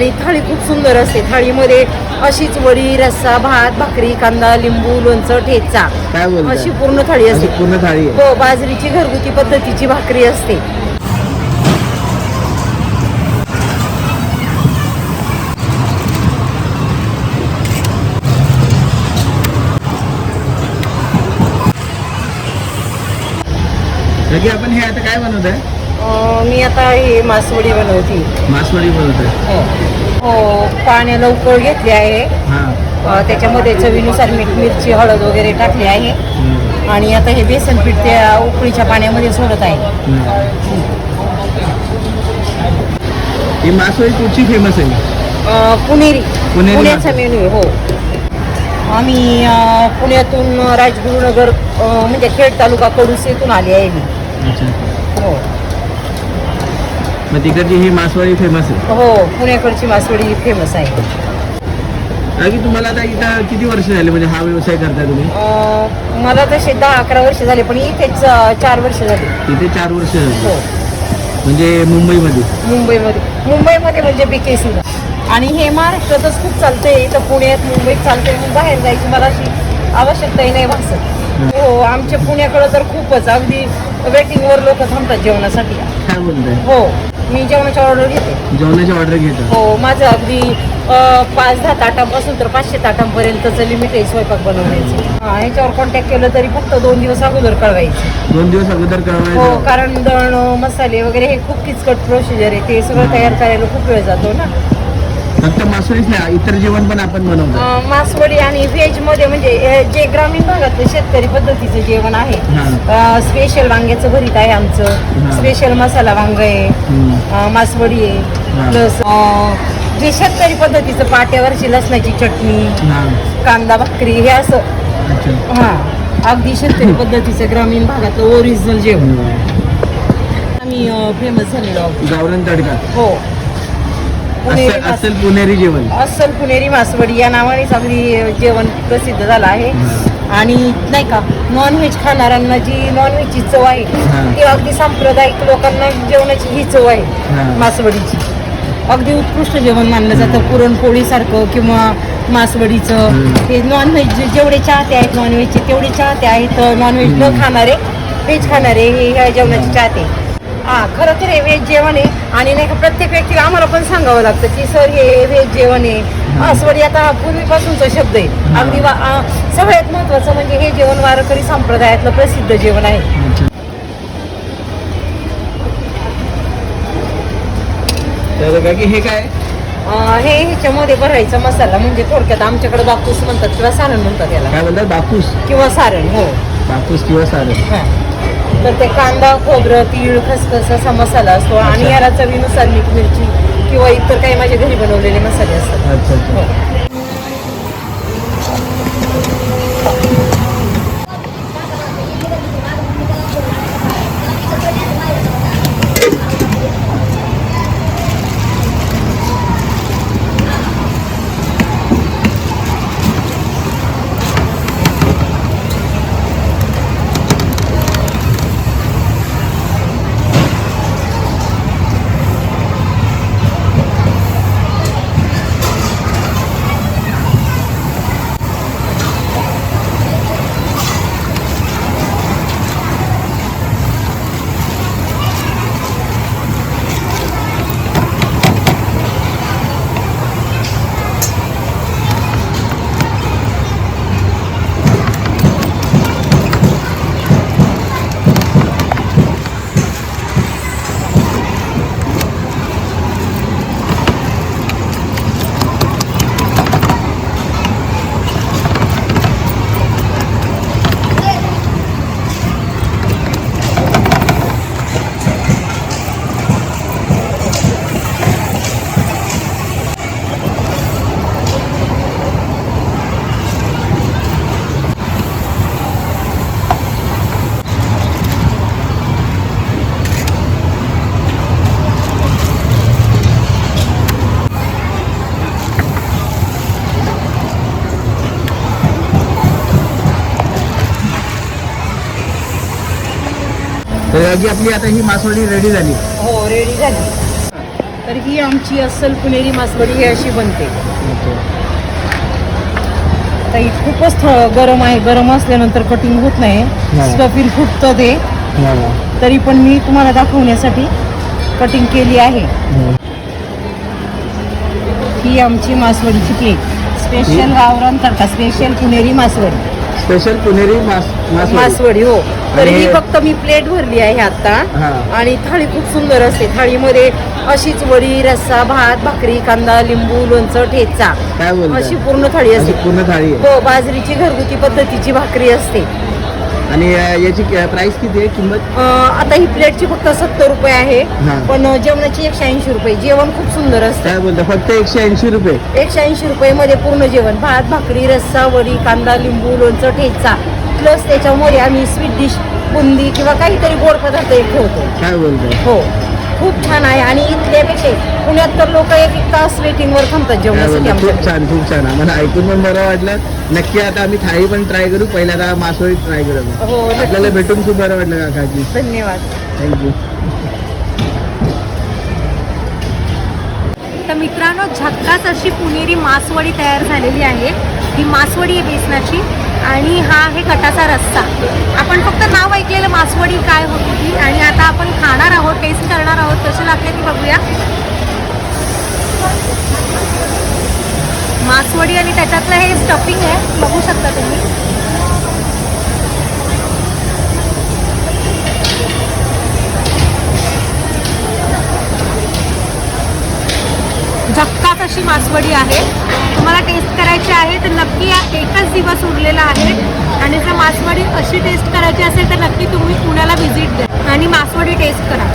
आणि थाळी खूप सुंदर असते. थाळीमध्ये अशीच वडी, रस्सा, भात, भाकरी, कांदा, लिंबू, लोणचं, ठेचा काय बोलताय? अशी पूर्ण थाळी असते. पूर्ण थाळी आहे. हो, बाजरीची घरगुती पद्धतीची भाकरी असते. लगे आपण हे आता काय बनवत आहे? मी आता हे मासवडी बनवते. मासवडी बनवत आहे. हो, पाण्याला उकळ घेतली आहे. हां. त्याच्यामध्ये चवीनुसार मीठ, मिरची, हळद वगैरे टाकली आहे. आणि आता हे बेसन पीठ त्या उकळीच्या पाण्यामध्ये सोडत आहे. ही मासवडी कुठची फेमस आहे? पुणेरी पुणेरी पुण्याचा मेनू आहे. हो, आम्ही पुण्यातून राजगुरुनगर म्हणजे खेड तालुका कडूस येथून आली आहे मी. अच्छा. हो मग तिकडची ही मासवडी फेमस आहे. हो, पुण्याकडची मासवडी फेमस आहे. बाकी तुम्हाला आता इथं किती वर्ष झाले म्हणजे हा व्यवसाय करताय तुम्ही? मला तसे 10-11 वर्ष झाले, पण इथेच 4 वर्ष झाली. इथे 4 वर्ष हो, झाली. म्हणजे मुंबईमध्ये मुंबईमध्ये म्हणजे BKC ला. आणि हे महाराष्ट्रातच खूप चालतंय. इथं पुण्यात, मुंबईत चालतंय. मग बाहेर जायची मला अशी आवश्यकताही नाही भासत. हो, आमच्या पुण्याकडं तर खूपच अगदी वेटिंगवर लोक थांबतात जेवणासाठी. काय बोलताय? हो, मी जेवणाची ऑर्डर घेते. जेवणाची ऑर्डर घेतो? हो, माझं अगदी 5-10 ताटांपासून तर 500 ताटांपर्यंतचं लिमिट आहे स्वयंपाक बनवण्याचं. ह्याच्यावर कॉन्टॅक्ट केलं तरी फक्त 2 दिवस अगोदर कळवायचं. 2 दिवस अगोदर कळवायचं? हो, कारण दळणं, मसाले वगैरे हे खूप किचकट प्रोसिजर आहे. ते सगळं तयार करायला खूप वेळ जातो ना. फक्त मासवडीच नाही, इतर जेवण पण आपण बनवतो? मासवडी आणि व्हेजमध्ये म्हणजे जे ग्रामीण भागातलं शेतकरी पद्धतीचं जेवण आहे. स्पेशल वांग्याचं भरीत आहे आमचं. स्पेशल मसाला वांग आहे, मासवडी आहे. प्लस जे शेतकरी पद्धतीचं पाट्यावरची लसणाची चटणी, कांदा भाकरी हे असं. अगदी शेतकरी पद्धतीचं ग्रामीण भागातलं ओरिजिनल जेवण आम्ही फेमस झालेलो आहोत. गावरान तडका? हो, असेल पुणेरी जेवण. अस्सल पुणेरी मासवडी या नावानेच अगदी जेवण प्रसिद्ध झालं आहे. आणि नाही का, नॉनव्हेज खाणाऱ्यांना जी नॉनव्हेजची चव आहे ती अगदी सांप्रदायिक लोकांना जेवणाची ही चव आहे मासवडीची. अगदी उत्कृष्ट जेवण मानलं जातं. पुरणपोळीसारखं किंवा मासवडीचं. हे नॉनव्हेज जेवढे चाहते आहेत नॉनव्हेजचे तेवढे चाहते आहेत नॉनव्हेज न खाणारे, व्हेज खाणारे हे ह्या जेवणाचे चाहते. खरं तर हे व्हेज जेवण आहे. आणि नाही का, प्रत्येक व्यक्तीला आम्हाला पण सांगावं लागतं की सर हे व्हेज जेवण आहे. मासवडी आता पूर्वीपासूनचा शब्द आहे. अगदी सगळ्यात महत्त्वाचं म्हणजे हे जेवण वारकरी संप्रदायातलं प्रसिद्ध जेवण आहे. हे काय? हे ह्याच्यामध्ये भरायचा मसाला म्हणजे थोडक्यात आमच्याकडे बापूस म्हणतात किंवा सारण म्हणतात याला. काय म्हणतात? बापूस किंवा सारण. हो, बापूस किंवा सारण. तर ते कांदा, खोबरं, तीळ, खसखस असा मसाला असतो. आणि याला चवीनुसार मीठ, मिरची किंवा इतर काही माझ्या घरी बनवलेले मसाले असतात. अच्छा. तर आपली आता ही मासवडी रेडी झाली. हो, रेडी झाली. तर ही आमची अस्सल पुणेरी मासवडी ही अशी बनते. तर ही खूपच गरम आहे. गरम असल्यानंतर कटिंग होत नाही. स्टफिंग फुटतं ते. तरी पण मी तुम्हाला दाखवण्यासाठी कटिंग केली आहे. ही आमची मासवडीची प्लेट. स्पेशल गावरान तडका. स्पेशल पुणेरी मासवडी. स्पेशल पुणेरी मासवडी हो. तर आणि ही फक्त मी प्लेट भरली आहे आता. हा. आणि थाळी खूप सुंदर असते. थाळीमध्ये अशीच वडी, रस्सा, भात, भाकरी, कांदा, लिंबू, लोणचं, ठेचा काय बोलताय? अशी पूर्ण थाळी असते. पूर्ण थाळी आहे. हो, बाजरीची घरगुती पद्धतीची भाकरी असते. आणि याची प्राइस किती आहे, किंमत? आता ही प्लेटची फक्त 70 रुपये आहे. हा. पण जेवणाची 180 रुपये. जेवण खूप सुंदर असतं. काय बोलता, फक्त 180 रुपये? 180 रुपये मध्ये पूर्ण जेवण. भात, भाकरी, रस्सा, वडी, कांदा, लिंबू, लोणचं, ठेचा प्लस त्याच्यामध्ये आम्ही स्वीट डिश, बुंदी किंवा काहीतरी गोड पदार्थ एक ठेवतो. काय बोलताय? हो, खूप छान आहे. आणि इथल्यापेक्षा पुण्यात तर लोक 1-1 तास वेटिंगवर थांबतात काय जेवणासाठी बोलताय? खूप आमच्याकडे. छान, खूप छान. आम्हाला ऐकून पण बरं वाटलं. नक्की आता आम्ही थाळी पण ट्राय करू. पहिल्यांदा मासवडी ट्राय करू. हो, नक्की. आपल्याला भेटून खूप बरं वाटलं काकाजी. धन्यवाद. थँक्यू. तर मित्रांनो, झक्कास अशी पुणेरी मासवडी तयार झालेली आहे. ही मासवडी आहे बेसनाची आणि हा आहे कटाचा रस्सा. आपण फक्त नाव ऐकलेलं मासवडी काय होती ती, आणि आता आपण खाणार आहोत, टेस्ट करणार आहोत. कशी लागते ती बघूया. मासवडी आणि त्याच्यातलं हे स्टफिंग आहे, बघू शकता तुम्ही. झक्कास अशी मासवडी आहे. तुम्हाला टेस्ट करायची आहे तर नक्की या एकच दिवस उरलेला आहे. आणि जर मासवडी अशी टेस्ट करायची असेल तर नक्की तुम्ही पुण्याला व्हिजिट द्या आणि मासवडी टेस्ट करा.